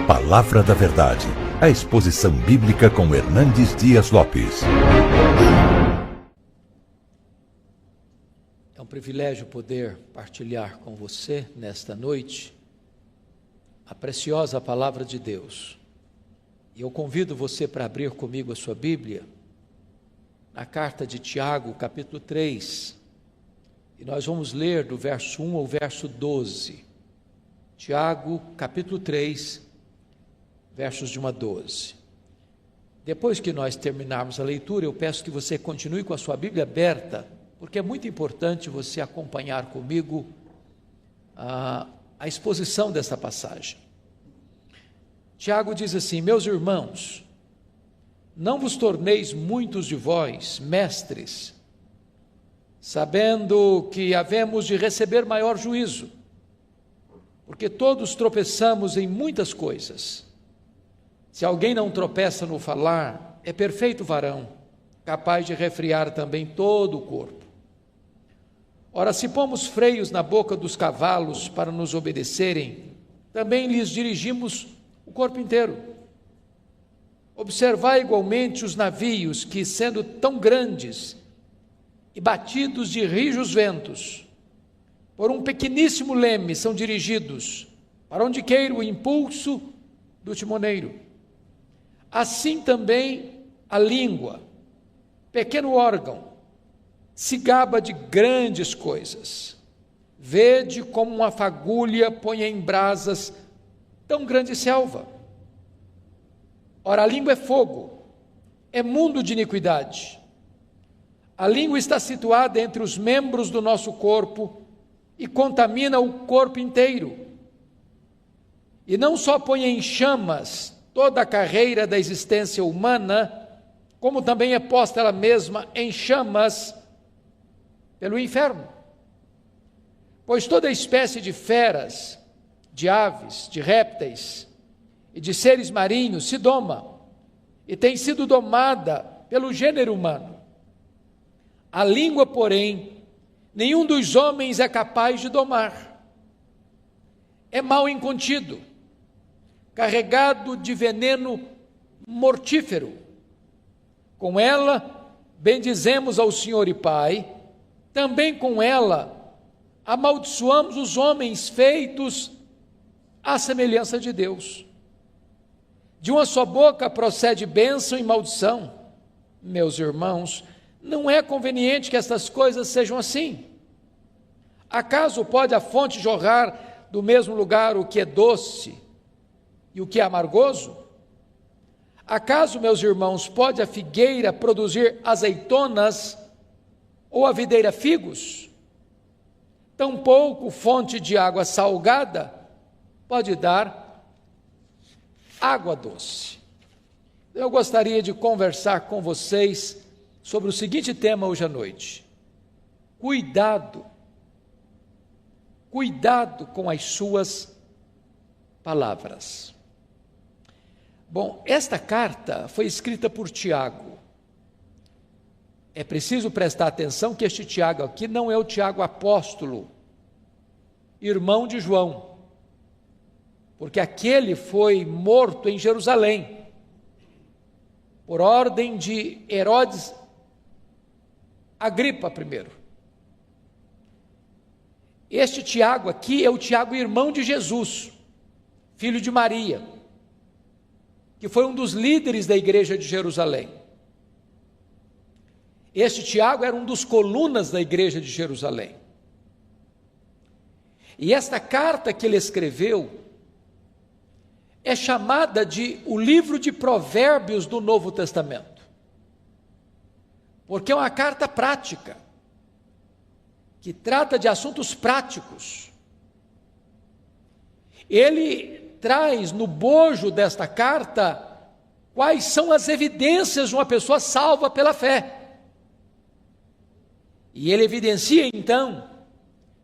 Palavra da Verdade, a exposição bíblica com Hernandes Dias Lopes. É um privilégio poder partilhar com você nesta noite a preciosa Palavra de Deus. E eu convido você para abrir comigo a sua Bíblia na carta de Tiago, capítulo 3. E nós vamos ler do verso 1 ao verso 12. Tiago, capítulo 3, versos de 1 a 12. Depois que nós terminarmos a leitura, eu peço que você continue com a sua Bíblia aberta, porque é muito importante você acompanhar comigo a exposição desta passagem. Tiago diz assim: meus irmãos, não vos torneis muitos de vós mestres, sabendo que havemos de receber maior juízo, porque todos tropeçamos em muitas coisas. Se alguém não tropeça no falar, é perfeito varão, capaz de refrear também todo o corpo. Ora, se pomos freios na boca dos cavalos para nos obedecerem, também lhes dirigimos o corpo inteiro. Observai igualmente os navios que, sendo tão grandes e batidos de rijos ventos, por um pequeníssimo leme são dirigidos, para onde queira o impulso do timoneiro. Assim também a língua, pequeno órgão, se gaba de grandes coisas. Vede como uma fagulha põe em brasas tão grande selva. Ora, a língua é fogo, é mundo de iniquidade. A língua está situada entre os membros do nosso corpo e contamina o corpo inteiro. E não só põe em chamas toda a carreira da existência humana, como também é posta ela mesma em chamas pelo inferno. Pois toda espécie de feras, de aves, de répteis e de seres marinhos se doma e tem sido domada pelo gênero humano. A língua, porém, nenhum dos homens é capaz de domar. É mal incontido, carregado de veneno mortífero. Com ela bendizemos ao Senhor e Pai, também com ela amaldiçoamos os homens feitos à semelhança de Deus. De uma só boca procede bênção e maldição. Meus irmãos, não é conveniente que estas coisas sejam assim. Acaso pode a fonte jorrar do mesmo lugar o que é doce e o que é amargoso? Acaso, meus irmãos, pode a figueira produzir azeitonas ou a videira figos? Tampouco fonte de água salgada pode dar água doce. Eu gostaria de conversar com vocês sobre o seguinte tema hoje à noite: cuidado com as suas palavras. Bom, esta carta foi escrita por Tiago. É preciso prestar atenção que este Tiago aqui não é o Tiago apóstolo, irmão de João, porque aquele foi morto em Jerusalém, por ordem de Herodes Agripa I. Este Tiago aqui é o Tiago irmão de Jesus, filho de Maria, que foi um dos líderes da igreja de Jerusalém. Este Tiago era um dos colunas da igreja de Jerusalém. E esta carta que ele escreveu é chamada de o livro de Provérbios do Novo Testamento, porque é uma carta prática, que trata de assuntos práticos. Ele traz no bojo desta carta quais são as evidências de uma pessoa salva pela fé. E ele evidencia então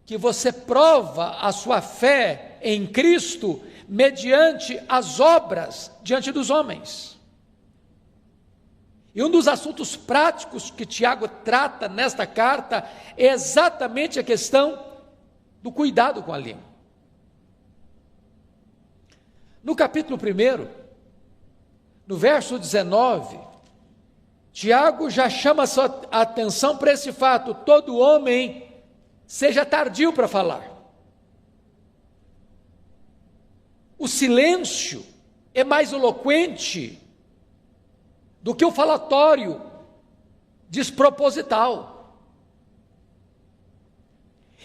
que você prova a sua fé em Cristo mediante as obras diante dos homens. E um dos assuntos práticos que Tiago trata nesta carta é exatamente a questão do cuidado com a língua. No capítulo 1, no verso 19, Tiago já chama a sua atenção para esse fato: todo homem seja tardio para falar. O silêncio é mais eloquente do que o falatório desproposital.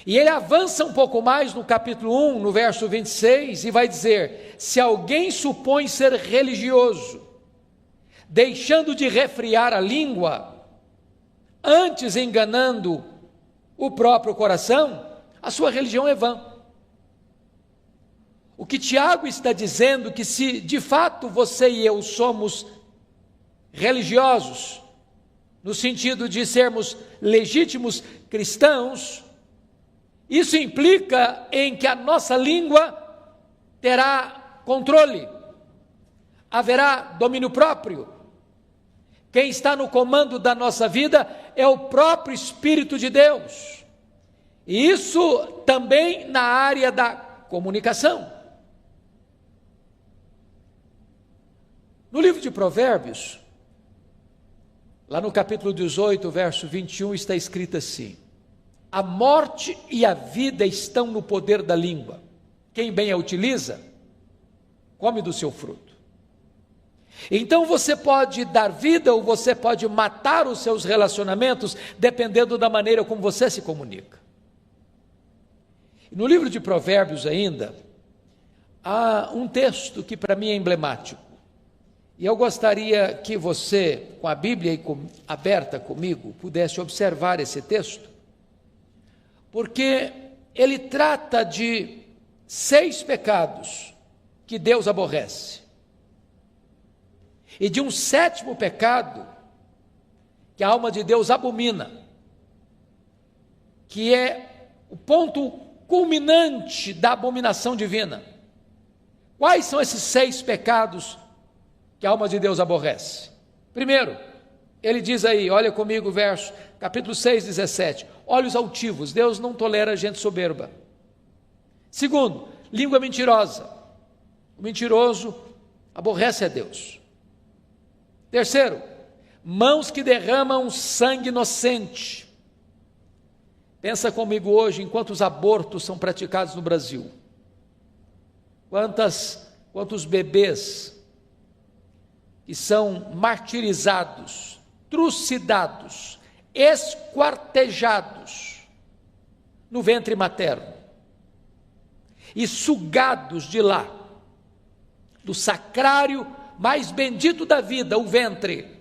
E ele avança um pouco mais no capítulo 1, no verso 26, e vai dizer: se alguém supõe ser religioso, deixando de refriar a língua, antes enganando o próprio coração, a sua religião é vã. O que Tiago está dizendo, que se de fato você e eu somos religiosos, no sentido de sermos legítimos cristãos, isso implica em que a nossa língua terá controle, haverá domínio próprio. Quem está no comando da nossa vida é o próprio Espírito de Deus. E isso também na área da comunicação. No livro de Provérbios, lá no capítulo 18, verso 21, está escrito assim: a morte e a vida estão no poder da língua. Quem bem a utiliza, come do seu fruto. Então você pode dar vida ou você pode matar os seus relacionamentos, dependendo da maneira como você se comunica. E no livro de Provérbios ainda, há um texto que para mim é emblemático. E eu gostaria que você, com a Bíblia aberta comigo, pudesse observar esse texto, porque ele trata de 6 pecados que Deus aborrece, e de um 7º pecado que a alma de Deus abomina, que é o ponto culminante da abominação divina. Quais são esses 6 pecados que a alma de Deus aborrece? Primeiro, ele diz aí, olha comigo o verso, capítulo 6, 17, olhos altivos. Deus não tolera gente soberba. Segundo, língua mentirosa. O mentiroso aborrece a Deus. Terceiro, mãos que derramam sangue inocente. Pensa comigo hoje em quantos abortos são praticados no Brasil. Quantos bebês que são martirizados, trucidados, esquartejados no ventre materno e sugados de lá, do sacrário mais bendito da vida, o ventre,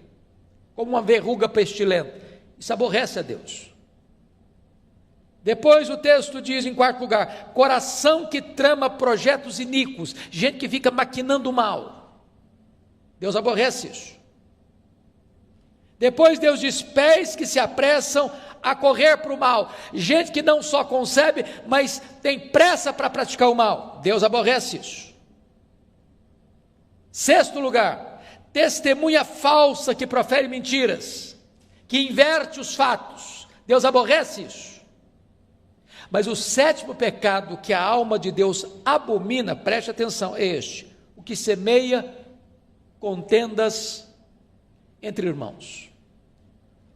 como uma verruga pestilenta. Isso aborrece a Deus. Depois o texto diz, em 4º lugar, coração que trama projetos iníquos, gente que fica maquinando mal. Deus aborrece isso. Depois Deus diz, pés que se apressam a correr para o mal, gente que não só concebe, mas tem pressa para praticar o mal. Deus aborrece isso. 6º lugar, testemunha falsa que profere mentiras, que inverte os fatos. Deus aborrece isso. Mas o 7º pecado que a alma de Deus abomina, preste atenção, é este: o que semeia contendas entre irmãos.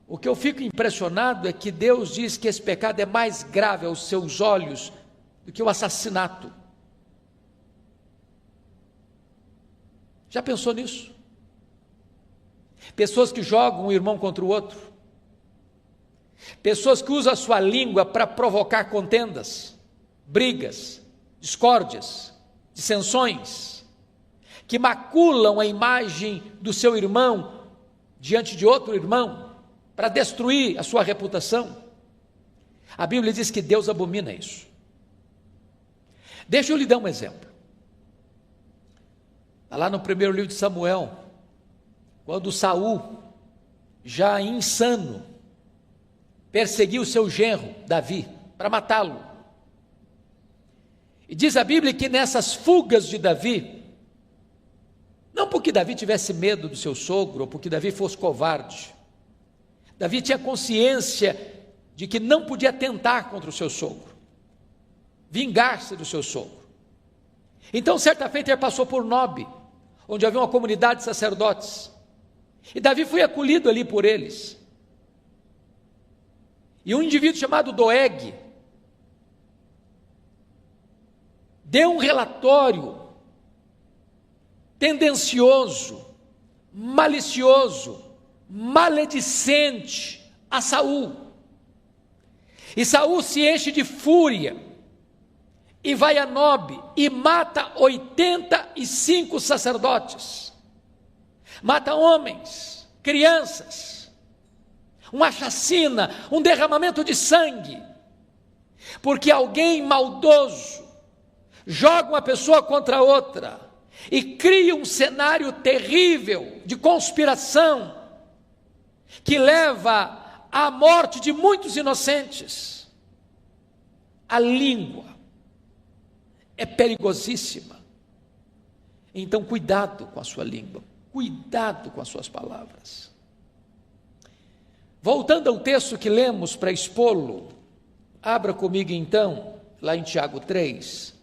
O que eu fico impressionado é que Deus diz que esse pecado é mais grave aos seus olhos do que o assassinato. Já pensou nisso? Pessoas que jogam um irmão contra o outro, pessoas que usam a sua língua para provocar contendas, brigas, discórdias, dissensões, que maculam a imagem do seu irmão diante de outro irmão, para destruir a sua reputação. A Bíblia diz que Deus abomina isso. Deixa eu lhe dar um exemplo. Está lá no primeiro livro de Samuel, quando Saul, já insano, perseguiu o seu genro, Davi, para matá-lo. E diz a Bíblia que nessas fugas de Davi, não porque Davi tivesse medo do seu sogro, ou porque Davi fosse covarde, Davi tinha consciência de que não podia atentar contra o seu sogro, vingar-se do seu sogro. Então, certa feita, ele passou por Nob, onde havia uma comunidade de sacerdotes. E Davi foi acolhido ali por eles. E um indivíduo chamado Doeg deu um relatório tendencioso, malicioso, maledicente a Saul. E Saul se enche de fúria e vai a Nob e mata 85 sacerdotes. Mata homens, crianças, uma chacina, um derramamento de sangue, porque alguém maldoso joga uma pessoa contra outra e cria um cenário terrível de conspiração que leva à morte de muitos inocentes. A língua é perigosíssima. Então, cuidado com a sua língua, cuidado com as suas palavras. Voltando ao texto que lemos para expô-lo, abra comigo então, lá em Tiago 3.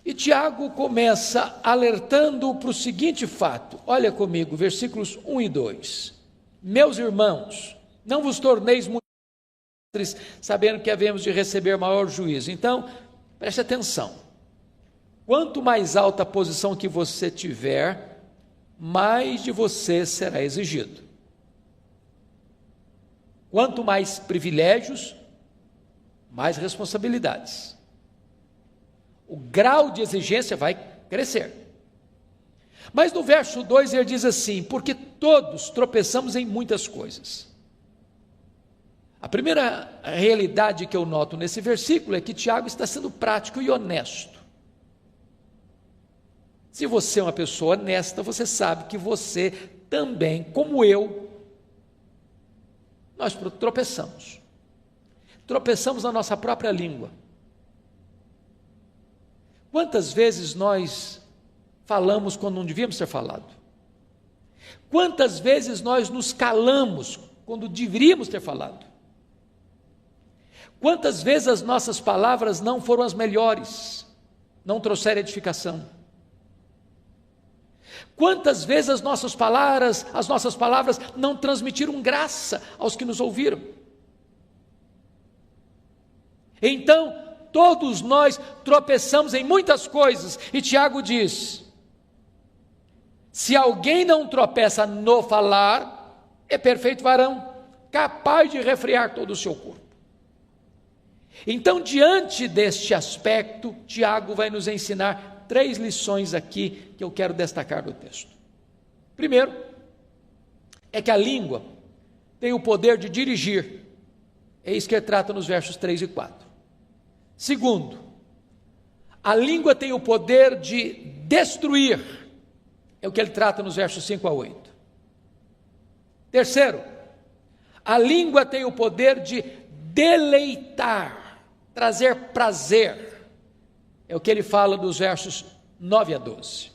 E Tiago começa alertando para o seguinte fato. Olha comigo, versículos 1 e 2. Meus irmãos, não vos torneis muito sabendo que havemos de receber maior juízo. Então, preste atenção. Quanto mais alta a posição que você tiver, mais de você será exigido. Quanto mais privilégios, mais responsabilidades. O grau de exigência vai crescer. Mas no verso 2 ele diz assim: porque todos tropeçamos em muitas coisas. A primeira realidade que eu noto nesse versículo é que Tiago está sendo prático e honesto. Se você é uma pessoa honesta, você sabe que você também, como eu, nós tropeçamos. Tropeçamos na nossa própria língua. Quantas vezes nós falamos quando não devíamos ter falado? Quantas vezes nós nos calamos quando deveríamos ter falado? Quantas vezes as nossas palavras não foram as melhores, não trouxeram edificação? Quantas vezes as nossas palavras não transmitiram graça aos que nos ouviram? Então, todos nós tropeçamos em muitas coisas, e Tiago diz: se alguém não tropeça no falar, é perfeito varão, capaz de refrear todo o seu corpo. Então, diante deste aspecto, Tiago vai nos ensinar 3 lições aqui que eu quero destacar do texto. Primeiro, é que a língua tem o poder de dirigir. É isso que ele trata nos versos 3 e 4. Segundo, a língua tem o poder de destruir. É o que ele trata nos versos 5 a 8. Terceiro, a língua tem o poder de deleitar, trazer prazer. É o que ele fala dos versos 9 a 12.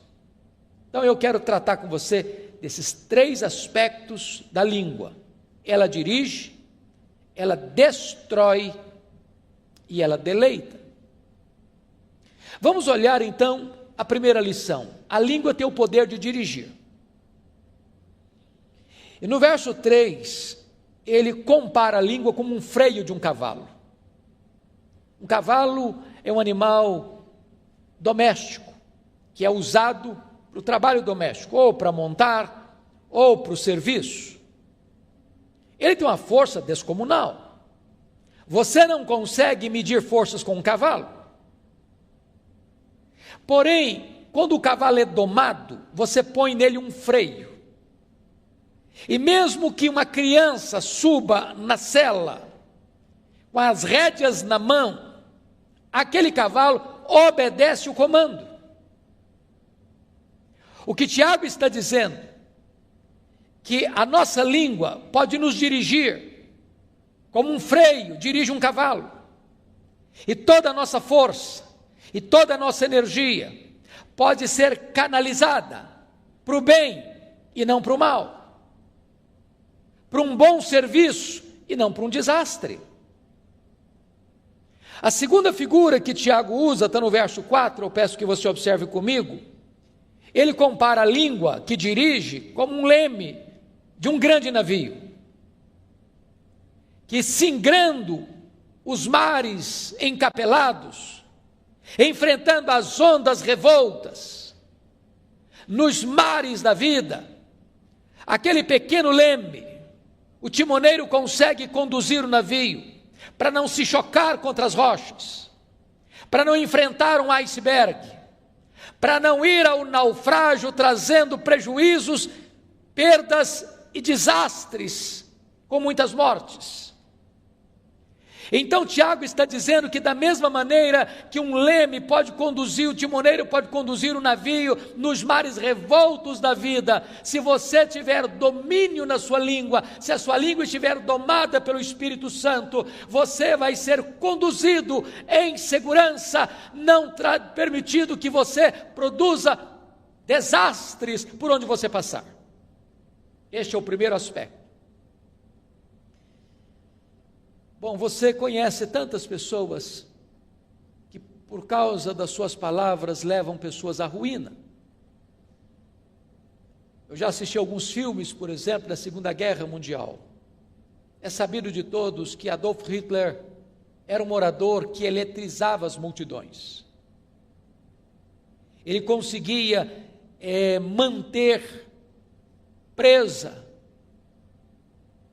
Então eu quero tratar com você desses 3 aspectos da língua. Ela dirige, ela destrói e ela deleita. Vamos olhar então a primeira lição. A língua tem o poder de dirigir. E no verso 3, ele compara a língua como um freio de um cavalo. Um cavalo é um animal doméstico, que é usado para o trabalho doméstico, ou para montar, ou para o serviço. Ele tem uma força descomunal. Você não consegue medir forças com um cavalo. Porém, quando o cavalo é domado, você põe nele um freio. E mesmo que uma criança suba na sela, com as rédeas na mão, aquele cavalo obedece o comando. O que Tiago está dizendo, que a nossa língua pode nos dirigir, como um freio dirige um cavalo, e toda a nossa força, e toda a nossa energia, pode ser canalizada para o bem e não para o mal, para um bom serviço e não para um desastre. A segunda figura que Tiago usa, está no verso 4, eu peço que você observe comigo. Ele compara a língua que dirige como um leme de um grande navio, que singrando os mares encapelados, enfrentando as ondas revoltas, nos mares da vida, aquele pequeno leme, o timoneiro consegue conduzir o navio, para não se chocar contra as rochas, para não enfrentar um iceberg, para não ir ao naufrágio trazendo prejuízos, perdas e desastres, com muitas mortes. Então Tiago está dizendo que da mesma maneira que um leme pode conduzir, o timoneiro pode conduzir o navio nos mares revoltos da vida, se você tiver domínio na sua língua, se a sua língua estiver domada pelo Espírito Santo, você vai ser conduzido em segurança, não permitido que você produza desastres por onde você passar. Este é o primeiro aspecto. Bom, você conhece tantas pessoas que por causa das suas palavras levam pessoas à ruína. Eu já assisti alguns filmes, por exemplo, da Segunda Guerra Mundial. É sabido de todos que Adolf Hitler era um orador que eletrizava as multidões. Ele conseguia manter presa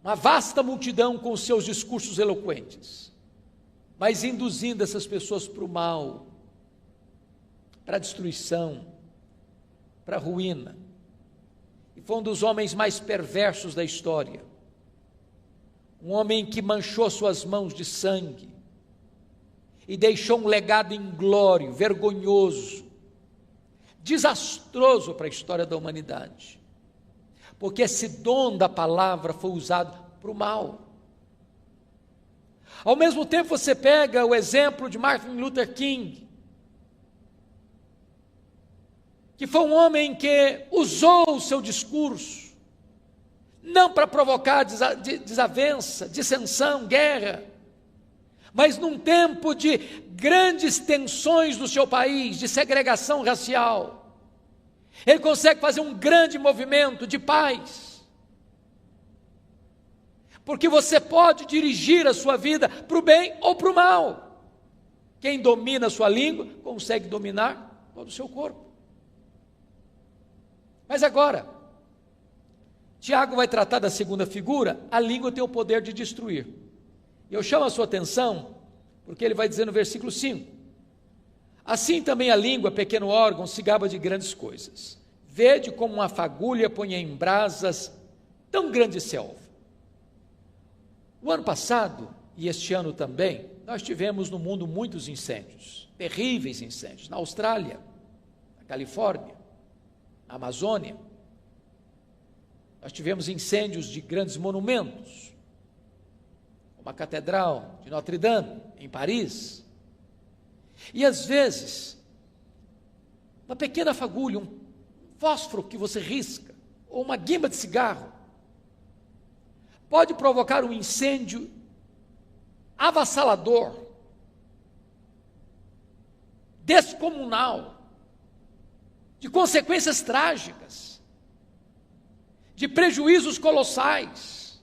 uma vasta multidão com os seus discursos eloquentes, mas induzindo essas pessoas para o mal, para a destruição, para a ruína. E foi um dos homens mais perversos da história, um homem que manchou suas mãos de sangue e deixou um legado inglório, vergonhoso, desastroso para a história da humanidade. Porque esse dom da palavra foi usado para o mal. Ao mesmo tempo você pega o exemplo de Martin Luther King, que foi um homem que usou o seu discurso, não para provocar desavença, dissensão, guerra, mas num tempo de grandes tensões no seu país, de segregação racial, ele consegue fazer um grande movimento de paz, porque você pode dirigir a sua vida para o bem ou para o mal. Quem domina a sua língua, consegue dominar todo o seu corpo. Mas agora, Tiago vai tratar da segunda figura, a língua tem o poder de destruir. E eu chamo a sua atenção, porque ele vai dizer no versículo 5, assim também a língua, pequeno órgão, se gaba de grandes coisas. Vede como uma fagulha põe em brasas tão grande selva. O ano passado, e este ano também, nós tivemos no mundo muitos incêndios, terríveis incêndios, na Austrália, na Califórnia, na Amazônia. Nós tivemos incêndios de grandes monumentos, como a Catedral de Notre Dame, em Paris. E às vezes, uma pequena fagulha, um fósforo que você risca, ou uma guimba de cigarro, pode provocar um incêndio avassalador, descomunal, de consequências trágicas, de prejuízos colossais.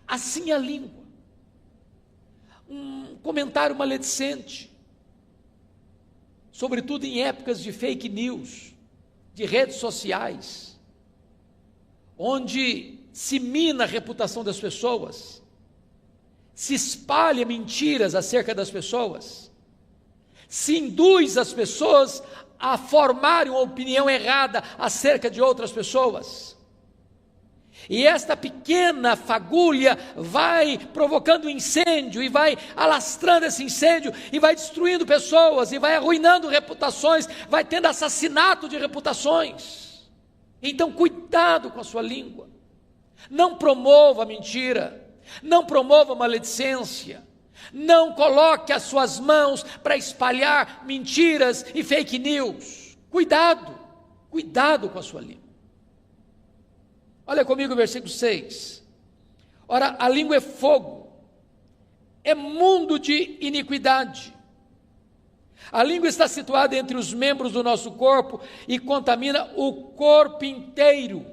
Assim a língua. Um comentário maledicente, sobretudo em épocas de fake news, de redes sociais, onde se mina a reputação das pessoas, se espalha mentiras acerca das pessoas, se induz as pessoas a formarem uma opinião errada acerca de outras pessoas. E esta pequena fagulha vai provocando incêndio, e vai alastrando esse incêndio, e vai destruindo pessoas, e vai arruinando reputações, vai tendo assassinato de reputações. Então cuidado com a sua língua, não promova mentira, não promova maledicência, não coloque as suas mãos para espalhar mentiras e fake news. Cuidado com a sua língua. Olha comigo o versículo 6. Ora, a língua é fogo, é mundo de iniquidade. A língua está situada entre os membros do nosso corpo e contamina o corpo inteiro.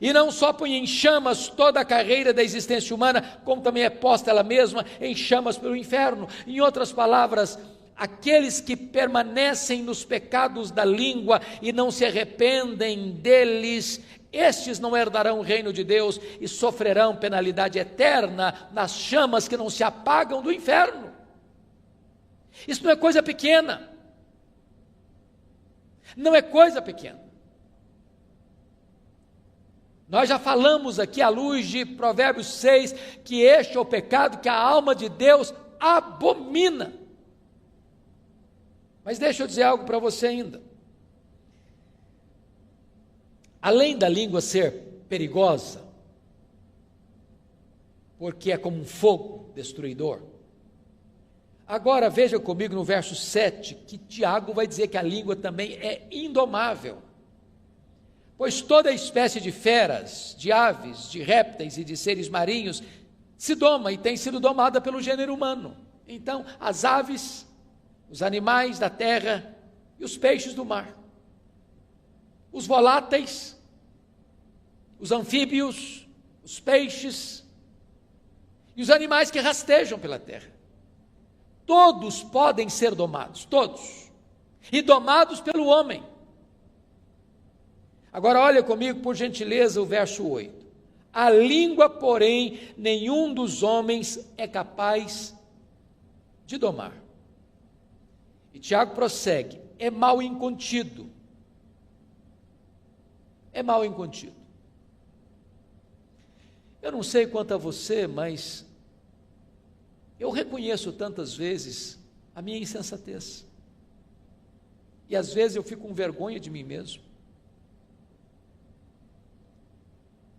E não só põe em chamas toda a carreira da existência humana, como também é posta ela mesma em chamas pelo inferno. Em outras palavras, aqueles que permanecem nos pecados da língua e não se arrependem deles, estes não herdarão o reino de Deus e sofrerão penalidade eterna nas chamas que não se apagam do inferno. Isso não é coisa pequena. Não é coisa pequena. Nós já falamos aqui à luz de Provérbios 6, que este é o pecado que a alma de Deus abomina. Mas deixa eu dizer algo para você ainda. Além da língua ser perigosa, porque é como um fogo destruidor, agora veja comigo no verso 7, que Tiago vai dizer que a língua também é indomável. Pois toda espécie de feras, de aves, de répteis e de seres marinhos se doma e tem sido domada pelo gênero humano. Então, as aves, os animais da terra e os peixes do mar, os voláteis, os anfíbios, os peixes e os animais que rastejam pela terra, todos podem ser domados, todos, e domados pelo homem. Agora olha comigo, por gentileza, o verso 8. A língua, porém, nenhum dos homens é capaz de domar. E Tiago prossegue, é mal incontido. É mal incontido. Eu não sei quanto a você, mas eu reconheço tantas vezes a minha insensatez. E às vezes eu fico com vergonha de mim mesmo.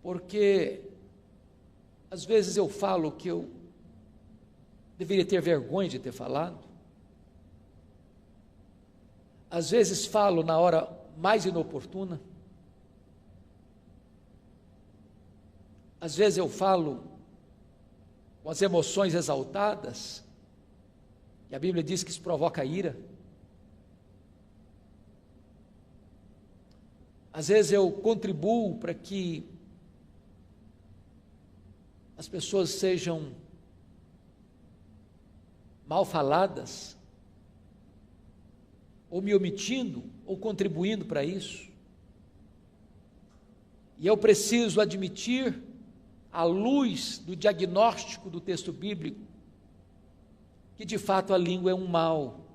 Porque às vezes eu falo que eu deveria ter vergonha de ter falado. Às vezes falo na hora mais inoportuna. Às vezes eu falo com as emoções exaltadas, e a Bíblia diz que isso provoca ira. Às vezes eu contribuo para que as pessoas sejam mal faladas, ou me omitindo, ou contribuindo para isso. E eu preciso admitir, à luz do diagnóstico do texto bíblico, que de fato a língua é um mal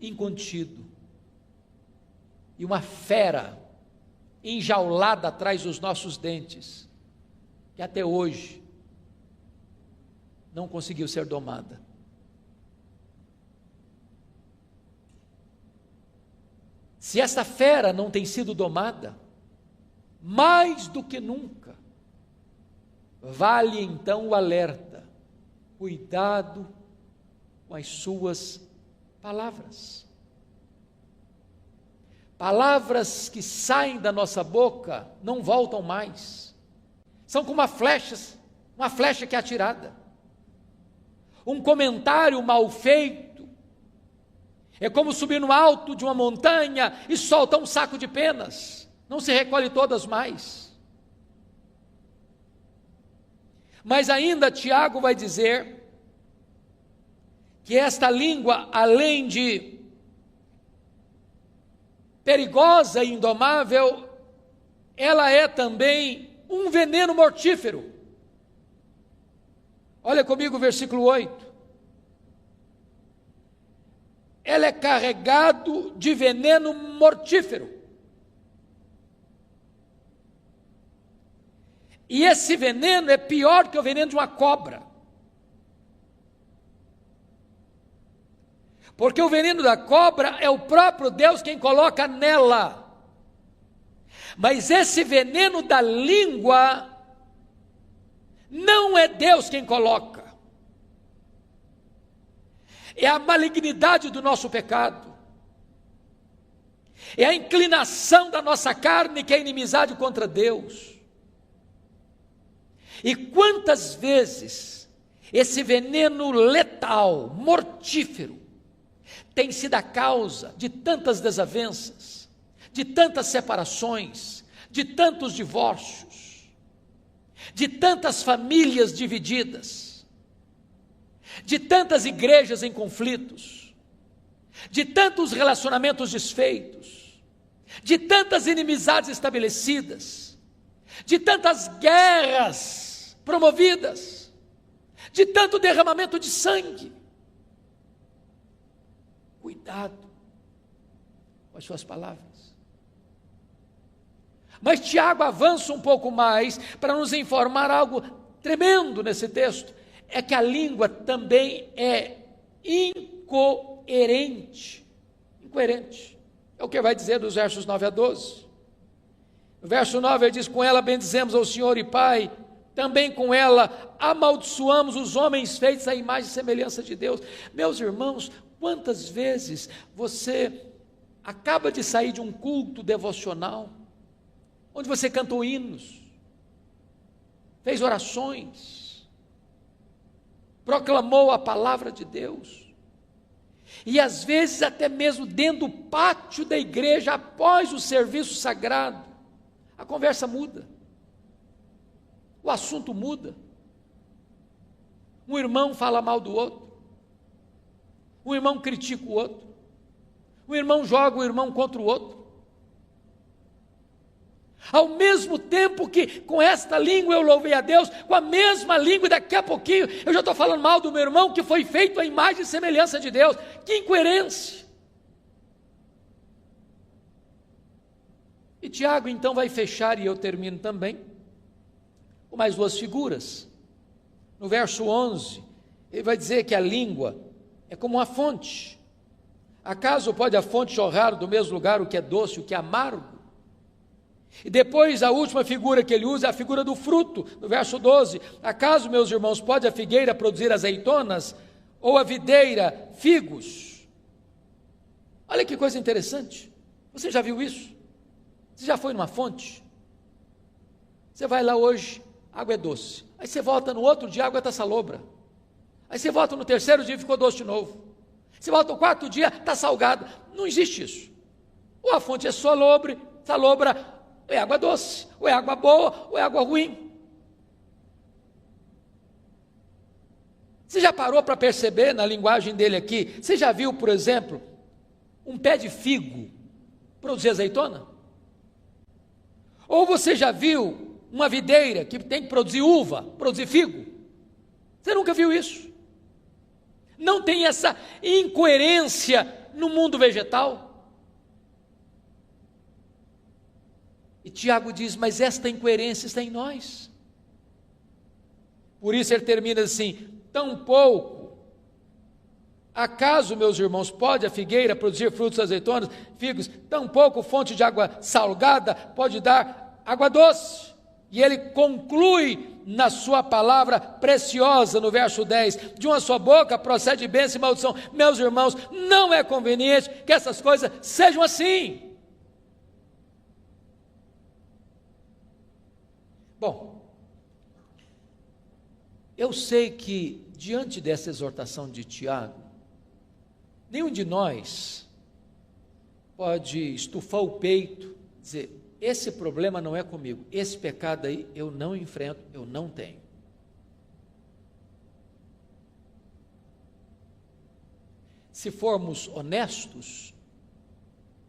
incontido, e uma fera enjaulada atrás dos nossos dentes, que até hoje não conseguiu ser domada. Se esta fera não tem sido domada, mais do que nunca, vale então o alerta: cuidado com as suas palavras. Palavras que saem da nossa boca não voltam mais. São como uma flecha que é atirada. Um comentário mal feito é como subir no alto de uma montanha e soltar um saco de penas. Não se recolhe todas mais. Mas ainda Tiago vai dizer que esta língua, além de perigosa e indomável, ela é também um veneno mortífero. Olha comigo o versículo 8. Ela é carregado de veneno mortífero. E esse veneno é pior que o veneno de uma cobra. Porque o veneno da cobra é o próprio Deus quem coloca nela. Mas esse veneno da língua não é Deus quem coloca. É a malignidade do nosso pecado. É a inclinação da nossa carne que é inimizade contra Deus. E quantas vezes esse veneno letal, mortífero, tem sido a causa de tantas desavenças, de tantas separações, de tantos divórcios, de tantas famílias divididas, de tantas igrejas em conflitos, de tantos relacionamentos desfeitos, de tantas inimizades estabelecidas, de tantas guerras promovidas, de tanto derramamento de sangue. Cuidado com as suas palavras. Mas Tiago avança um pouco mais para nos informar algo tremendo nesse texto, é que a língua também é incoerente. Incoerente. É o que vai dizer dos versos 9 a 12. No verso 9 ele diz: com ela bendizemos ao Senhor e Pai, também com ela amaldiçoamos os homens feitos à imagem e semelhança de Deus. Meus irmãos, quantas vezes você acaba de sair de um culto devocional, onde você cantou hinos, fez orações, proclamou a palavra de Deus, e às vezes até mesmo dentro do pátio da igreja, após o serviço sagrado, a conversa muda, o assunto muda, um irmão fala mal do outro, um irmão critica o outro, um irmão joga o irmão contra o outro. Ao mesmo tempo que com esta língua eu louvei a Deus, com a mesma língua, daqui a pouquinho eu já estou falando mal do meu irmão que foi feito à imagem e semelhança de Deus. Que incoerência! E Tiago então vai fechar, e eu termino também, com mais duas figuras. No verso 11, ele vai dizer que a língua é como uma fonte. Acaso pode a fonte jorrar do mesmo lugar o que é doce e o que é amargo? E depois a última figura que ele usa é a figura do fruto, no verso 12. Acaso, meus irmãos, pode a figueira produzir azeitonas, ou a videira figos? Olha que coisa interessante. Você já viu isso? Você já foi numa fonte? Você vai lá hoje, a água é doce. Aí você volta no outro dia, a água está salobra. Aí você volta no terceiro dia e ficou doce de novo. Você volta no quarto dia, está salgada. Não existe isso. Ou a fonte é salobra, é água doce, ou é água boa, ou é água ruim. Você já parou para perceber na linguagem dele aqui? Você já viu, por exemplo, um pé de figo produzir azeitona? Ou você já viu uma videira que tem que produzir uva, produzir figo? Você nunca viu isso? Não tem essa incoerência no mundo vegetal? E Tiago diz, mas esta incoerência está em nós. Por isso ele termina assim: tampouco, acaso, meus irmãos, pode a figueira produzir frutos azeitonas, figos? Tampouco fonte de água salgada pode dar água doce. E ele conclui na sua palavra preciosa, no verso 10, de uma só boca procede bênção e maldição. Meus irmãos, não é conveniente que essas coisas sejam assim. Bom, eu sei que diante dessa exortação de Tiago, nenhum de nós pode estufar o peito, dizer, esse problema não é comigo, esse pecado aí eu não enfrento, eu não tenho. Se formos honestos,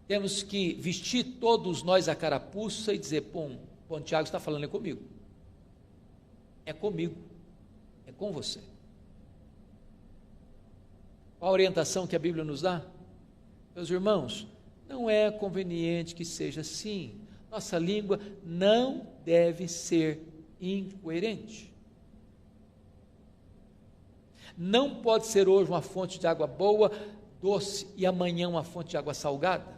temos que vestir todos nós a carapuça e dizer, Bom, Tiago está falando comigo, é com você. Qual a orientação que a Bíblia nos dá? Meus irmãos, não é conveniente que seja assim. Nossa língua não deve ser incoerente. Não pode ser hoje uma fonte de água boa, doce, e amanhã uma fonte de água salgada.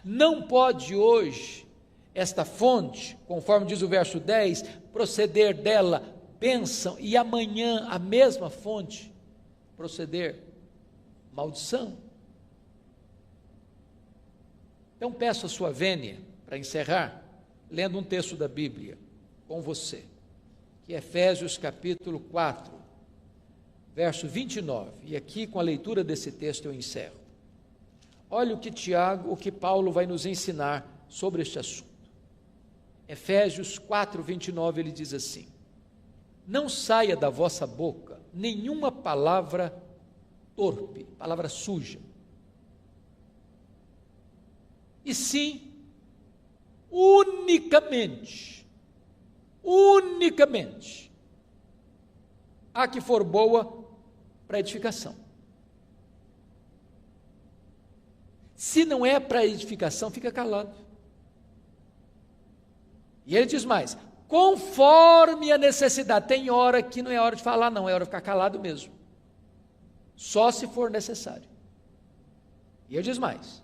Não pode hoje esta fonte, conforme diz o verso 10, proceder dela bênção, e amanhã a mesma fonte proceder maldição. Então peço a sua vênia, para encerrar, lendo um texto da Bíblia. com você, que é Efésios capítulo 4, verso 29, e aqui com a leitura desse texto eu encerro. Olha o que Paulo vai nos ensinar sobre este assunto. Efésios 4, 29, ele diz assim: não saia da vossa boca nenhuma palavra torpe, palavra suja, e sim, unicamente, a que for boa para edificação. Se não é para edificação, fica calado. E ele diz mais: conforme a necessidade. Tem hora que não é hora de falar, não, é hora de ficar calado mesmo, só se for necessário. E ele diz mais: